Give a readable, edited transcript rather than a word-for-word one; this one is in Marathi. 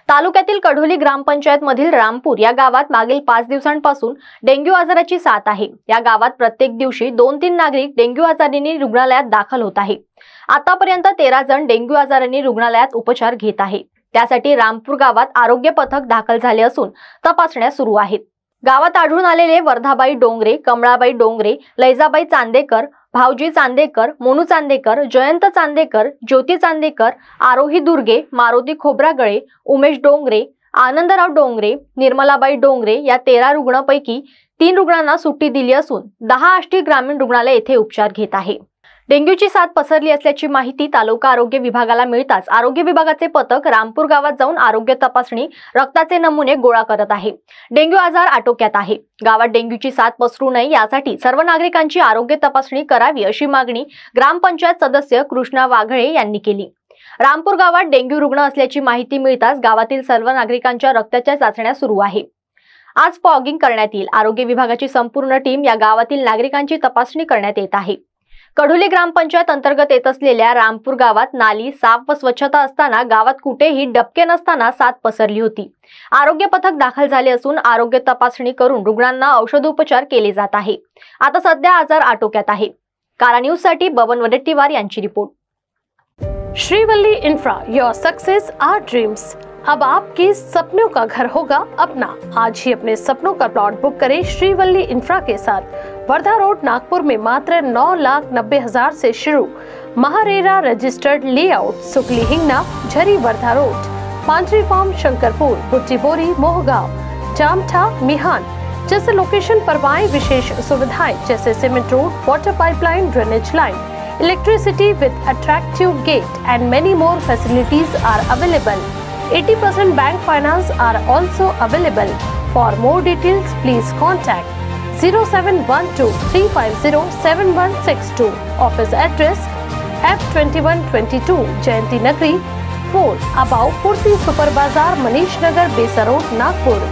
तालुक्यातील कढोली ग्रामपंचायत मधील रामपूर या गावात मागील 5 दिवसांपासून डेंग्यू आजाराची साथ आहे। या गावात प्रत्येक दिवशी 2-3 नागरिक डेंग्यू आजाराने रुग्णालयात दाखल होत आहे। आतापर्यंत 13 जण डेंग्यू आजाराने रुग्णालयात उपचार घेत आहे। त्यासाठी रामपूर गावात आरोग्य पथक दाखल झाले असून तपासण्या सुरू आहेत। गावात आढळून आलेले वर्धाबाई डोंगरे, कमळाबाई डोंगरे, लैजाबाई चांदेकर, भाऊजी चांदेकर, मोनू चांदेकर, जयंत चांदेकर, ज्योती चांदेकर, आरोही दुर्गे, मारुती खोब्रागळे, उमेश डोंगरे, आनंदराव डोंगरे, निर्मलाबाई डोंगरे या 13 रुग्णांपैकी 3 रुग्णांना सुट्टी दिली असून 10 आष्टी ग्रामीण रुग्णालय येथे उपचार घेत आहे। डेंग्यूची साथ पसरली असल्याची माहिती तालुका आरोग्य विभागाला मिळताच आरोग्य विभागाचे पथक रामपूर गावात जाऊन आरोग्य तपासणी, रक्ताचे नमुने गोळा करत आहे। डेंग्यू आजार आटोक्यात आहे। गावात डेंग्यूची साथ पसरू नये यासाठी सर्व नागरिकांची आरोग्य तपासणी करावी अशी मागणी ग्रामपंचायत सदस्य कृष्णा वाघळे यांनी केली। रामपूर गावात डेंग्यू रुग्ण असल्याची माहिती मिळताच गावातील सर्व नागरिकांच्या रक्ताच्या चाचण्या सुरू आहे। आज फॉगिंग करण्यात येईल। आरोग्य विभागाची संपूर्ण टीम या गावातील नागरिकांची तपासणी करण्यात येत आहे। कढोली ग्रामपंचायत अंतर्गत येत असलेल्या रामपूर गावात नाली साफ व स्वच्छता असताना गावात कुठेही डबके नसताना साथ पसरली होती। आरोग्य पथक दाखल झाले असून आरोग्य तपासणी करून रुग्णांना औषधोपचार केले जात आहे। आता सध्या आजार आटोक्यात आहे। कारा न्यूज साठी बबन वडेट्टीवार यांची report. Shrivalli infra, your success our dreams. अब आपके सपनों का घर होगा अपना। आज ही अपने सपनों का प्लॉट बुक करें श्रीवल्ली इंफ्रा के साथ। वर्धा रोड, नागपुर में मात्र 9,90,000 से शुरू। महारेरा रजिस्टर्ड लेआउट, सुकली हिंगना, झरी वर्धा रोड, पांचरी फार्म, शंकरपुर, बुट्टीबोरी, मोहगांव, जामठा, मिहान जैसे लोकेशन पर पाएं विशेष सुविधाएं जैसे cement road, water pipeline, drainage line, electricity with attractive gate and many more facilities are available. 80% bank finance are also available. For more details, please contact 0712 350 7162. Office address F2122 Jayanti Nagri 4 above Purti Super Bazaar, Manish Nagar, Besa Road, Nagpur.